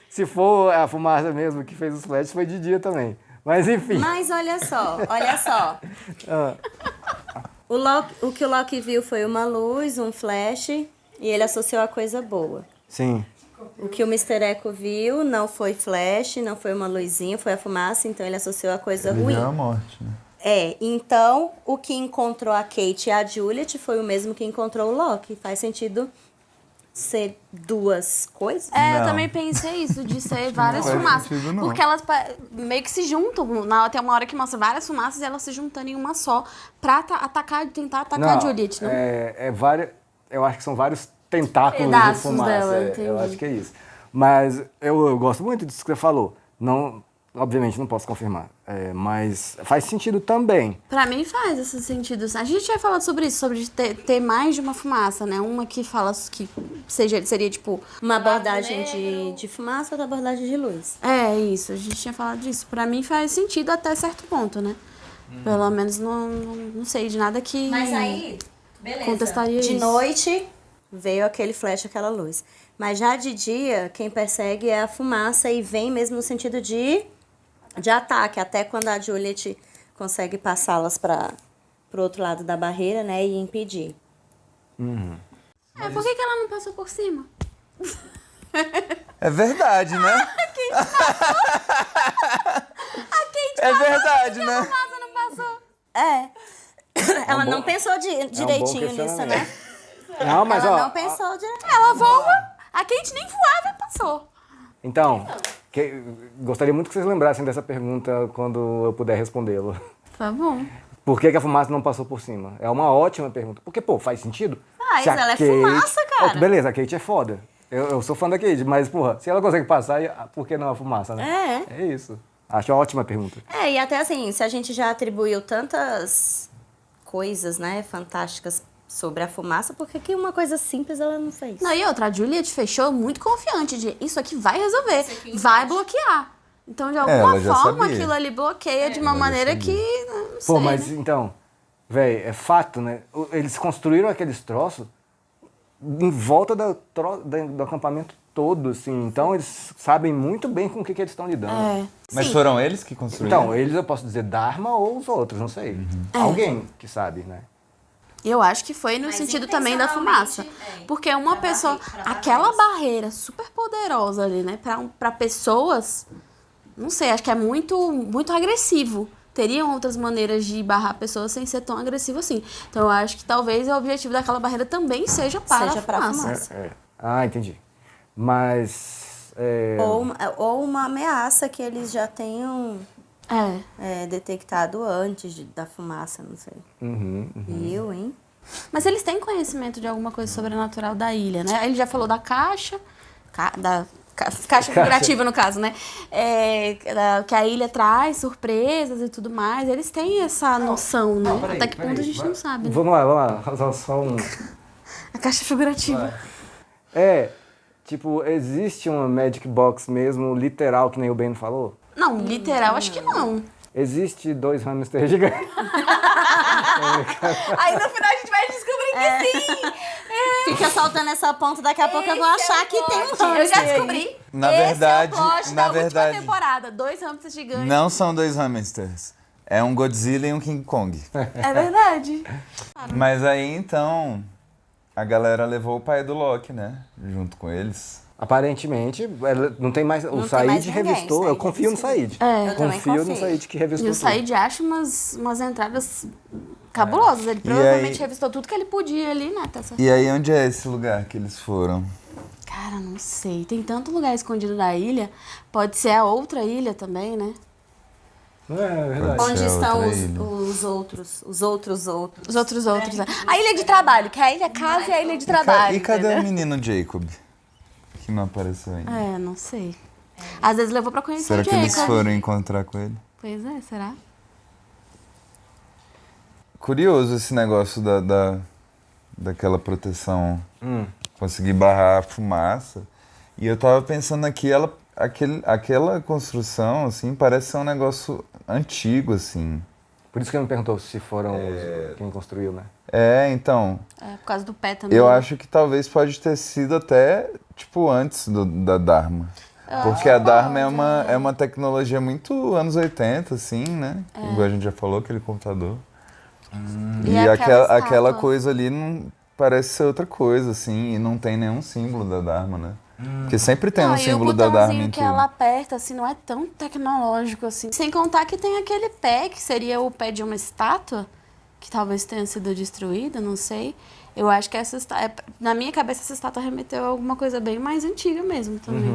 [SPEAKER 1] se for a fumaça mesmo que fez os flashes, foi de dia também. Mas enfim.
[SPEAKER 4] Mas olha só. O que o Loki viu foi uma luz, um flash, e ele associou a coisa boa.
[SPEAKER 1] Sim.
[SPEAKER 4] O que o Mr. Echo viu não foi flash, não foi uma luzinha, foi a fumaça, então ele associou a coisa ruim.
[SPEAKER 3] Viu a morte, né?
[SPEAKER 4] Então o que encontrou a Kate e a Juliet foi o mesmo que encontrou o Loki. Faz sentido ser duas coisas?
[SPEAKER 2] Eu também pensei isso, de ser várias
[SPEAKER 3] faz
[SPEAKER 2] fumaças.
[SPEAKER 3] sentido, não.
[SPEAKER 2] Porque elas meio que se juntam. Tem uma hora que mostra várias fumaças e elas se juntando em uma só pra tentar atacar a Juliet, não?
[SPEAKER 1] Eu acho que são vários tentáculos
[SPEAKER 2] Pedaços
[SPEAKER 1] de fumaça.
[SPEAKER 2] dela, entendi.
[SPEAKER 1] Eu acho que é isso. Mas eu gosto muito disso que você falou. Não, obviamente não posso confirmar. Mas faz sentido também.
[SPEAKER 2] Pra mim faz esse sentido. A gente vai falar sobre isso, sobre ter mais de uma fumaça, né? Uma que fala que seria tipo...
[SPEAKER 4] Uma abordagem de fumaça, outra abordagem de luz.
[SPEAKER 2] É, isso. A gente tinha falado disso. Pra mim faz sentido até certo ponto, né? Pelo menos não sei de nada que...
[SPEAKER 4] Mas aí, beleza.
[SPEAKER 2] Contestaria
[SPEAKER 4] de
[SPEAKER 2] isso.
[SPEAKER 4] noite veio aquele flash, aquela luz. Mas já de dia, quem persegue é a fumaça e vem mesmo no sentido de ataque. Até quando a Juliet consegue passá-las para pro outro lado da barreira, né? E impedir.
[SPEAKER 2] Por que ela não passou por cima?
[SPEAKER 3] É verdade, né?
[SPEAKER 2] A Kate
[SPEAKER 3] É verdade, né?
[SPEAKER 2] A fumaça não passou.
[SPEAKER 4] Ela não pensou direitinho nisso, né?
[SPEAKER 1] Não, mas
[SPEAKER 4] ela não pensou direitinho.
[SPEAKER 2] Ela voa. A Kate nem voava e passou.
[SPEAKER 1] Então, gostaria muito que vocês lembrassem dessa pergunta quando eu puder respondê-la.
[SPEAKER 2] Tá bom.
[SPEAKER 1] Por que a fumaça não passou por cima? É uma ótima pergunta. Porque, faz sentido.
[SPEAKER 4] Faz,
[SPEAKER 1] Se a
[SPEAKER 4] ela é fumaça, cara.
[SPEAKER 1] Beleza, a Kate é foda. Eu sou fã da Kate, mas, se ela consegue passar, por que não a fumaça, né? É isso. Acho uma ótima pergunta.
[SPEAKER 4] E até assim, se a gente já atribuiu tantas coisas, né, fantásticas sobre a fumaça, por que uma coisa simples ela não fez?
[SPEAKER 2] Não, e outra, a Juliet fechou muito confiante de isso aqui vai resolver, vai bloquear. Então, de alguma forma, aquilo ali bloqueia de uma maneira que, não sei,
[SPEAKER 1] mas
[SPEAKER 2] né?
[SPEAKER 1] então, velho, é fato, né? Eles construíram aqueles troços em volta do acampamento todo, assim. Então, eles sabem muito bem com o que eles estão lidando.
[SPEAKER 3] Mas foram eles que construíram?
[SPEAKER 1] Então, eles eu posso dizer Dharma ou os outros, não sei. Alguém que sabe, né?
[SPEAKER 2] Eu acho que foi no sentido também da fumaça. Porque uma pessoa... Aquela barreira super poderosa ali, né? Pra pessoas... Não sei, acho que é muito, muito agressivo. Teriam outras maneiras de barrar pessoas sem ser tão agressivo assim. Então, eu acho que talvez o objetivo daquela barreira também seja para a fumaça.
[SPEAKER 1] Entendi. Mas...
[SPEAKER 4] Ou uma ameaça que eles já tenham detectado antes da fumaça, não sei. Eu, hein?
[SPEAKER 2] Mas eles têm conhecimento de alguma coisa sobrenatural da ilha, né? Ele já falou da caixa, caixa figurativa no caso, né? Que a ilha traz surpresas e tudo mais. Eles têm essa noção, né? Até que ponto a gente não sabe, né?
[SPEAKER 1] Vamos lá. Só um...
[SPEAKER 2] A caixa figurativa.
[SPEAKER 1] Existe uma Magic Box mesmo, literal, que nem o Ben falou?
[SPEAKER 2] Não, literal, acho que não.
[SPEAKER 1] Existe 2 hamsters gigantes.
[SPEAKER 2] Aí no final a gente vai descobrir que sim.
[SPEAKER 4] Fica soltando essa ponta, daqui a pouco eu vou achar que tem um hamster.
[SPEAKER 2] Eu já descobri.
[SPEAKER 3] Na verdade,
[SPEAKER 2] última temporada, 2 hamsters gigantes.
[SPEAKER 3] Não são 2 hamsters. É um Godzilla e um King Kong.
[SPEAKER 2] É verdade.
[SPEAKER 3] Mas aí, então, a galera levou o pai do Loki, né? Junto com eles.
[SPEAKER 1] Aparentemente, não tem mais... O Said revistou, eu confio no Said.
[SPEAKER 2] Eu
[SPEAKER 1] confio no Said que revistou
[SPEAKER 2] tudo. E o Said acha umas entradas cabulosas. Ele provavelmente revistou tudo que ele podia ali, né?
[SPEAKER 3] E aí, onde é esse lugar que eles foram?
[SPEAKER 2] Cara, não sei. Tem tanto lugar escondido na ilha. Pode ser a outra ilha também, né?
[SPEAKER 1] É verdade.
[SPEAKER 4] Onde estão os outros? Os outros.
[SPEAKER 2] Os outros, né? A ilha de trabalho, que é a ilha casa e a ilha de trabalho.
[SPEAKER 3] E cadê o menino Jacob? Que não apareceu ainda.
[SPEAKER 2] Não sei. Às vezes levou pra conhecer o Jacob.
[SPEAKER 3] Será que eles foram encontrar com ele?
[SPEAKER 2] Pois é, será?
[SPEAKER 3] daquela proteção, conseguir barrar a fumaça. E eu tava pensando aqui, aquela construção, assim, parece ser um negócio antigo, assim.
[SPEAKER 1] Por isso que ele me perguntou se foram quem construiu, né?
[SPEAKER 3] Então...
[SPEAKER 2] por causa do pé também.
[SPEAKER 3] Eu acho que talvez pode ter sido até, tipo, antes da Dharma. Porque a Dharma é uma tecnologia muito anos 80, assim, né? Igual a gente já falou, aquele computador. E aquela coisa ali não parece ser outra coisa, assim, e não tem nenhum símbolo da Dharma, né? Porque sempre tem um símbolo da Dharma em
[SPEAKER 2] que
[SPEAKER 3] tudo.
[SPEAKER 2] ela aperta, assim, não é tão tecnológico, assim. Sem contar que tem aquele pé, que seria o pé de uma estátua, que talvez tenha sido destruída, não sei. Eu acho que na minha cabeça, essa estátua remeteu a alguma coisa bem mais antiga mesmo também.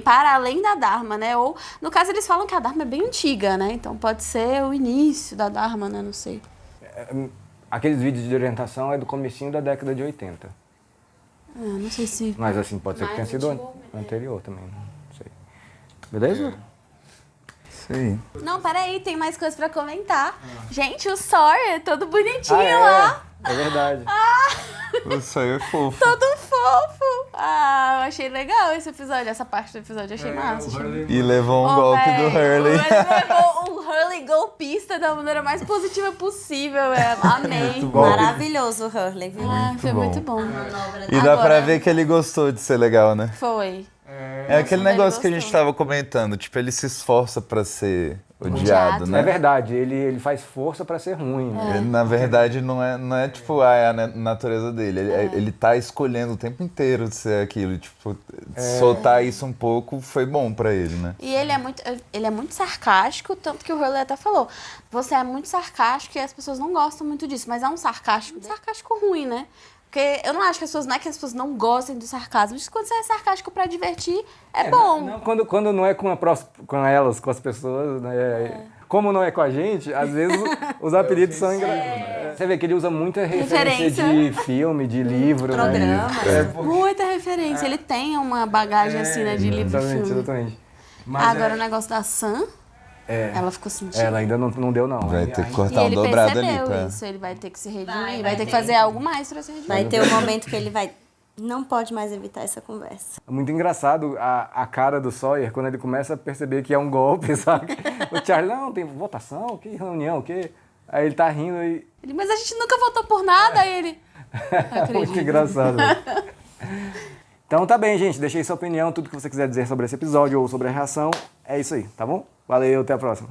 [SPEAKER 2] Para além da Dharma, né? Ou, no caso, eles falam que a Dharma é bem antiga, né? Então pode ser o início da Dharma, né? Não sei.
[SPEAKER 1] Aqueles vídeos de orientação é do comecinho da década de 80.
[SPEAKER 2] Não sei se...
[SPEAKER 1] Mas assim, pode ser que tenha sido anterior também, não sei. Beleza?
[SPEAKER 3] Sim.
[SPEAKER 2] Não, peraí, tem mais coisa pra comentar. Gente, o Sawyer é todo bonitinho lá.
[SPEAKER 1] É verdade.
[SPEAKER 3] O Sawyer é fofo.
[SPEAKER 2] Todo fofo. Eu achei legal esse episódio, essa parte do episódio, achei massa.
[SPEAKER 3] E levou um golpe do Hurley.
[SPEAKER 2] Ele levou o Hurley golpista da maneira mais positiva possível, amei.
[SPEAKER 4] Maravilhoso o Hurley, viu?
[SPEAKER 2] Foi muito bom.
[SPEAKER 3] E dá pra ver que ele gostou de ser legal, né?
[SPEAKER 2] Foi.
[SPEAKER 3] É aquele negócio que a gente tava comentando, tipo, ele se esforça pra ser odiado, né?
[SPEAKER 1] É verdade, ele faz força pra ser ruim. Né?
[SPEAKER 3] Na verdade, não é tipo, é a natureza dele. Ele tá escolhendo o tempo inteiro de ser aquilo. Tipo, soltar isso um pouco foi bom pra ele, né?
[SPEAKER 2] E ele é muito sarcástico, tanto que o Hurley até falou, você é muito sarcástico e as pessoas não gostam muito disso, mas é um sarcástico ruim, né? Porque eu não acho que as pessoas não gostem do sarcasmo. Mas quando você é sarcástico pra divertir, é bom.
[SPEAKER 1] Não, quando não é com elas, com as pessoas, né? Como não é com a gente, às vezes os apelidos são engraçados. Você vê que ele usa muita referência de filme, de livro.
[SPEAKER 4] Programa.
[SPEAKER 1] Né?
[SPEAKER 2] Muita referência. Ele tem uma bagagem assim, né, de livro e filme.
[SPEAKER 1] Exatamente.
[SPEAKER 2] Agora o negócio da Sam... Ela ficou sentindo.
[SPEAKER 1] Ela ainda não deu, não.
[SPEAKER 3] Vai ter que cortar um dobrado ali.
[SPEAKER 2] Ele vai ter que se redimir, vai ter que fazer algo mais pra se redimir.
[SPEAKER 4] Vai ter um momento que ele não pode mais evitar essa conversa.
[SPEAKER 1] É muito engraçado a cara do Sawyer quando ele começa a perceber que é um golpe, sabe? O Charlie, não, tem votação, que reunião, que... Aí ele tá rindo e...
[SPEAKER 2] Mas a gente nunca votou por nada, aí ele...
[SPEAKER 1] Muito engraçado. Então tá bem, gente. Deixei sua opinião, tudo que você quiser dizer sobre esse episódio ou sobre a reação. É isso aí, tá bom? Valeu, até a próxima.